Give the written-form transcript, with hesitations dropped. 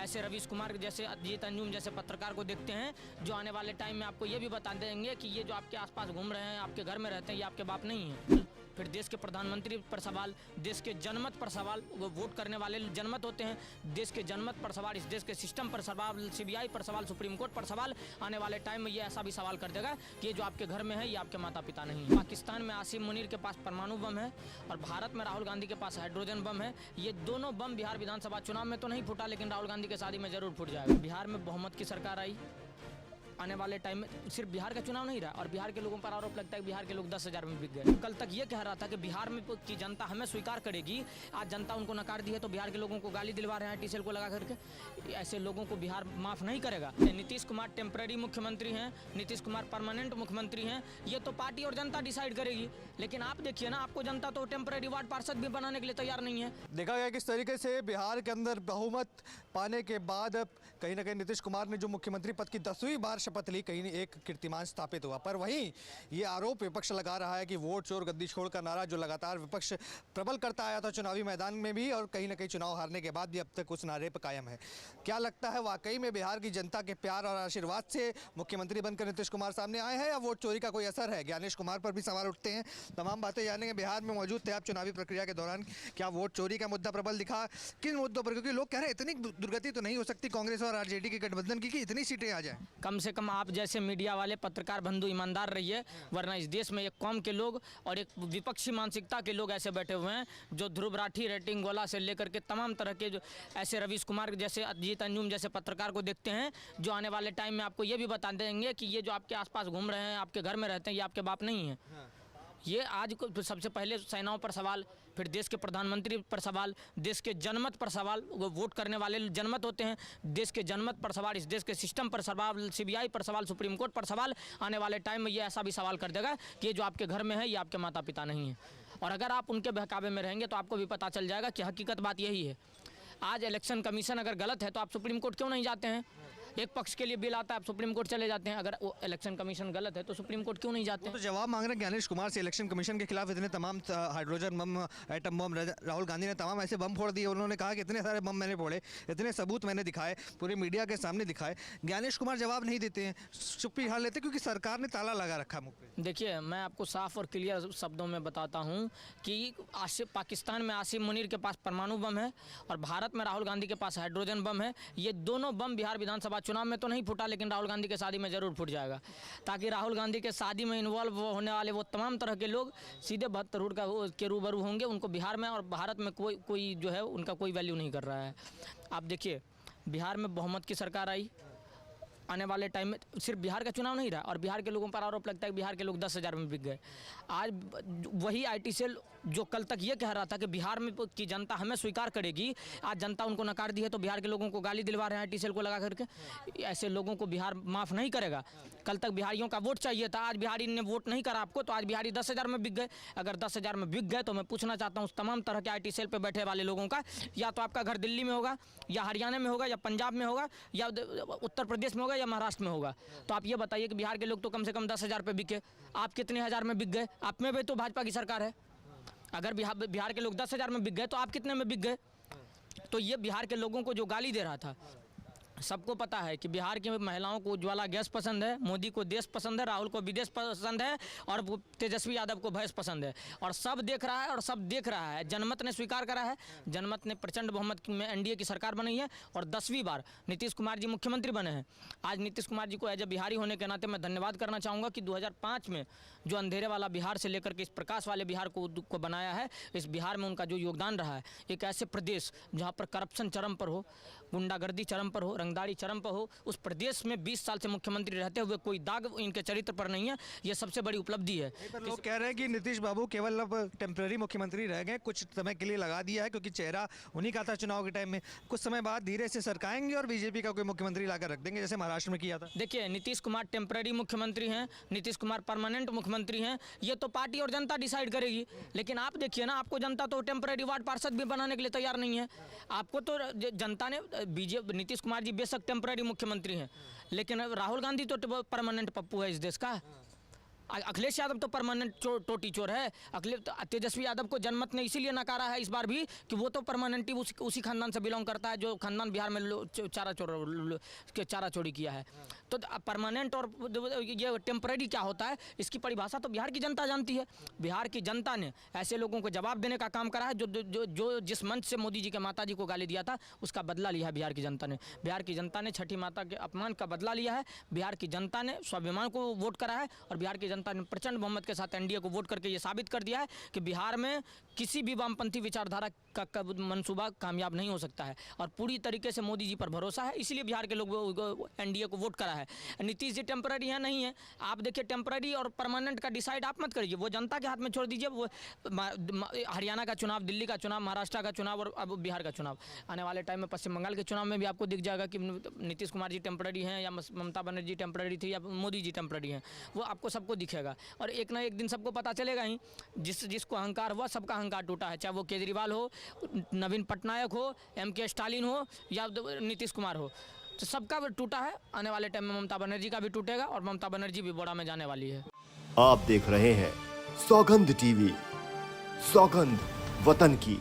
ऐसे रवीश कुमार जैसे, अजीत अंजुम जैसे पत्रकार को देखते हैं जो आने वाले टाइम में आपको ये भी बता देंगे कि ये जो आपके आसपास घूम रहे हैं, आपके घर में रहते हैं, ये आपके बाप नहीं है। फिर देश के प्रधानमंत्री पर सवाल, देश के जनमत पर सवाल, वो वोट करने वाले जनमत होते हैं, देश के जनमत पर सवाल, इस देश के सिस्टम पर सवाल, सीबीआई पर सवाल, सुप्रीम कोर्ट पर सवाल। आने वाले टाइम में ये ऐसा भी सवाल कर देगा कि ये जो आपके घर में है ये आपके माता पिता नहीं है। पाकिस्तान में आसिम मुनीर के पास परमाणु बम है और भारत में राहुल गांधी के पास हाइड्रोजन बम है। ये दोनों बम बिहार विधानसभा चुनाव में तो नहीं फूटा, लेकिन राहुल गांधी की शादी में जरूर फूट जाएगा। बिहार में बहुमत की सरकार आई, आने वाले टाइम में सिर्फ बिहार का चुनाव नहीं रहा और बिहार के लोगों पर आरोप लगता है कि बिहार के लोग 10,000 में बिक गए। कल तक ये कह रहा था कि बिहार में की जनता हमें स्वीकार करेगी, आज जनता उनको नकार दी है तो बिहार के लोगों को गाली दिलवा रहे हैं टी सेल को लगा करके। ऐसे लोगों को बिहार माफ नहीं करेगा। नीतीश कुमार टेम्पररी मुख्यमंत्री हैं, नीतीश कुमार परमानेंट मुख्यमंत्री हैं, ये तो पार्टी और जनता डिसाइड करेगी। लेकिन आप देखिए ना, आपको जनता तो टेम्पररी वार्ड पार्षद भी बनाने के लिए तैयार नहीं है। देखा गया किस तरीके से बिहार के अंदर बहुमत पाने के बाद कहीं ना कहीं नीतीश कुमार ने जो मुख्यमंत्री पद की 10वीं बार शपथ ली, कहीं एक कीर्तिमान स्थापित हुआ। पर वहीं ये आरोप विपक्ष लगा रहा है कि वोट चोर गद्दी छोड़ का नारा जो लगातार विपक्ष प्रबल करता आया था चुनावी मैदान में भी और कहीं ना कहीं चुनाव हारने के बाद भी अब तक उस नारे पर कायम है। क्या लगता है, वाकई में बिहार की जनता के प्यार और आशीर्वाद से मुख्यमंत्री बनकर नीतीश कुमार सामने आए हैं या वोट चोरी का कोई असर है? ज्ञानेश कुमार पर भी सवाल उठते हैं। तमाम बातें जानेंगे। बिहार में मौजूद थे आप चुनावी प्रक्रिया के दौरान, क्या वोट चोरी का मुद्दा प्रबल दिखा? किन मुद्दों पर? क्योंकि लोग कह रहे हैं इतनी दुर्गति तो नहीं हो सकती कांग्रेस और आरजेडी के गठबंधन की कि इतनी सीटें आ जाएं। कम से कम आप जैसे मीडिया वाले पत्रकार बंधु ईमानदार रहिए, वरना इस देश में एक कौम के लोग और एक विपक्षी मानसिकता के लोग ऐसे बैठे हुए हैं जो ध्रुव राठी, रेटिंग गोला से लेकर के तमाम तरह के जो ऐसे रवीश कुमार जैसे, अजीत अंजुम जैसे पत्रकार को देखते हैं जो आने वाले टाइम में आपको ये भी बता देंगे कि ये जो आपके आसपास घूम रहे हैं, आपके घर में रहते हैं, ये आपके बाप नहीं है। ये आज को सबसे पहले सेनाओं पर सवाल, फिर देश के प्रधानमंत्री पर सवाल, देश के जनमत पर सवाल, वो वोट करने वाले जनमत होते हैं, देश के जनमत पर सवाल, इस देश के सिस्टम पर सवाल, सीबीआई पर सवाल, सुप्रीम कोर्ट पर सवाल। आने वाले टाइम में ये ऐसा भी सवाल कर देगा कि ये जो आपके घर में है ये आपके माता पिता नहीं है। और अगर आप उनके बहकावे में रहेंगे तो आपको भी पता चल जाएगा कि हकीकत बात यही है। आज इलेक्शन कमीशन अगर गलत है तो आप सुप्रीम कोर्ट क्यों नहीं जाते हैं? एक पक्ष के लिए बिल आता है, आप सुप्रीम कोर्ट चले जाते हैं। अगर वो इलेक्शन कमीशन गलत है तो सुप्रीम कोर्ट क्यों नहीं जाते? तो जवाब मांग रहे हैं ज्ञानेश कुमार से। इलेक्शन कमीशन के खिलाफ इतने तमाम hydrogen bomb, atom bomb, Rahul Gandhi ने तमाम ऐसे बम फोड़ दिए। उन्होंने कहा कि इतने सारे बम मैंने फोड़े, इतने सबूत मैंने दिखाए, पूरे मीडिया के सामने दिखाए। ज्ञानेश कुमार जवाब नहीं देते हैं, चुप्पी हार लेते क्योंकि सरकार ने ताला लगा रखा मुझ पे। देखिए, मैं आपको साफ और क्लियर शब्दों में बताता हूँ कि पाकिस्तान में आसिम मुनीर के पास परमाणु बम है और भारत में राहुल गांधी के पास हाइड्रोजन बम है। ये दोनों बम बिहार विधानसभा चुनाव में तो नहीं फूटा, लेकिन राहुल गांधी की शादी में जरूर फूट जाएगा, ताकि राहुल गांधी के शादी में इन्वॉल्व होने वाले वो तमाम तरह के लोग सीधे 72 के रूबरू होंगे। उनको बिहार में और भारत में कोई जो है उनका कोई वैल्यू नहीं कर रहा है। आप देखिए, बिहार में बहुमत की सरकार आई, आने वाले टाइम में सिर्फ बिहार का चुनाव नहीं रहा और बिहार के लोगों पर आरोप लगता है कि बिहार के लोग 10,000 में बिक गए। आज वही आईटी सेल जो कल तक ये कह रहा था कि बिहार में की जनता हमें स्वीकार करेगी, आज जनता उनको नकार दी है तो बिहार के लोगों को गाली दिलवा रहे हैं आईटी सेल को लगा करके। ऐसे लोगों को बिहार माफ़ नहीं करेगा। कल तक बिहारियों का वोट चाहिए था, आज बिहारी ने वोट नहीं करा आपको तो आज बिहारी 10,000 में बिक गए। अगर 10,000 में बिक गए तो मैं पूछना चाहता हूँ उस तमाम तरह के आईटी सेल पर बैठे वाले लोगों का, या तो आपका घर दिल्ली में होगा या हरियाणा में होगा या पंजाब में होगा या उत्तर प्रदेश में होगा या महाराष्ट्र में होगा, तो आप ये बताइए कि बिहार के लोग तो कम से कम 10,000 पे बिके, आप कितने हज़ार में बिक गए? आप में भी तो भाजपा की सरकार है। अगर बिहार के लोग 10,000 में बिक गए तो आप कितने में बिक गए? तो ये बिहार के लोगों को जो गाली दे रहा था, सबको पता है कि बिहार की महिलाओं को उज्ज्वला गैस पसंद है, मोदी को देश पसंद है, राहुल को विदेश पसंद है और तेजस्वी यादव को भैंस पसंद है। और सब देख रहा है और सब देख रहा है। जनमत ने स्वीकार करा है, जनमत ने प्रचंड बहुमत में एनडीए की सरकार बनाई है और 10वीं बार नीतीश कुमार जी मुख्यमंत्री बने हैं। आज नीतीश कुमार जी को एज ए बिहारी होने के नाते मैं धन्यवाद करना चाहूँगा कि 2005 में जो अंधेरे वाला बिहार से लेकर के इस प्रकाश वाले बिहार को बनाया है, इस बिहार में उनका जो योगदान रहा है। एक ऐसे प्रदेश जहाँ पर करप्शन चरम पर हो, गुंडागर्दी चरम पर हो, रंगदारी चरम पर हो, उस प्रदेश में 20 साल से मुख्यमंत्री रहते हुए कोई दाग इनके चरित्र पर नहीं है। ये सबसे बड़ी उपलब्धि है। लोग कह रहे हैं कि नीतीश बाबू केवल अब टेम्पररी मुख्यमंत्री रह गए, कुछ समय के लिए लगा दिया है क्योंकि चेहरा उन्हीं का था चुनाव के टाइम में। कुछ समय बाद धीरे से सरकाएंगे और बीजेपी का कोई मुख्यमंत्री लाकर रख देंगे जैसे महाराष्ट्र में किया था। देखिए, नीतीश कुमार टेम्पररी मुख्यमंत्री हैं, नीतीश कुमार परमानेंट मुख्यमंत्री हैं, ये तो पार्टी और जनता डिसाइड करेगी। लेकिन आप देखिए ना, आपको जनता तो टेम्पररी वार्ड पार्षद भी बनाने के लिए तैयार नहीं है। आपको तो जनता ने बीजेपी, नीतीश कुमार जी बेशक टेम्पररी मुख्यमंत्री हैं, लेकिन राहुल गांधी तो परमानेंट पप्पू है इस देश का। अखिलेश यादव तो परमानेंट टोटी चोर है। तेजस्वी यादव को जनमत ने इसीलिए नकारा है इस बार भी कि वो तो परमानेंटली उसी खानदान से बिलोंग करता है जो खानदान बिहार में चारा चोरी किया है। तो परमानेंट और ये टेम्पररी क्या होता है, इसकी परिभाषा तो बिहार की जनता जानती है। बिहार की जनता ने ऐसे लोगों को जवाब देने का काम करा है जो जिस मंच से मोदी जी के माता जी को गाली दिया था उसका बदला लिया है बिहार की जनता ने। बिहार की जनता ने छठी माता के अपमान का बदला लिया है। बिहार की जनता ने स्वाभिमान को वोट करा है और बिहार की जनता ने प्रचंड बहुमत के साथ एनडीए को वोट करके ये साबित कर दिया है कि बिहार में किसी भी वामपंथी विचारधारा का मंसूबा कामयाब नहीं हो सकता है। और पूरी तरीके से मोदी जी पर भरोसा है, इसलिए बिहार के लोग एनडीए को वोट करा है। नीतीश जी टेम्पररी है नहीं है, आप देखिए टेम्पररी और परमानेंट का डिसाइड आप मत करिए, वो जनता के हाथ में छोड़ दीजिए। वो हरियाणा का चुनाव, दिल्ली का चुनाव, महाराष्ट्र का चुनाव और अब बिहार का चुनाव, आने वाले टाइम में पश्चिम बंगाल के चुनाव में भी आपको दिख जाएगा कि नीतीश कुमार जी टेम्पररी हैं या ममता बनर्जी टेम्पररी थी या मोदी जी टेम्पररी हैं, वो आपको सबको दिखेगा। और एक ना एक दिन सबको पता चलेगा ही, जिसको अहंकार हुआ सबका अहंकार टूटा है, चाहे वो केजरीवाल हो, नवीन पटनायक हो, MK स्टालिन हो या नीतीश कुमार हो, तो सबका टूटा है। आने वाले टाइम में ममता बनर्जी का भी टूटेगा और ममता बनर्जी भी बोरा में जाने वाली है। आप देख रहे हैं सौगंध टीवी, सौगंध वतन की।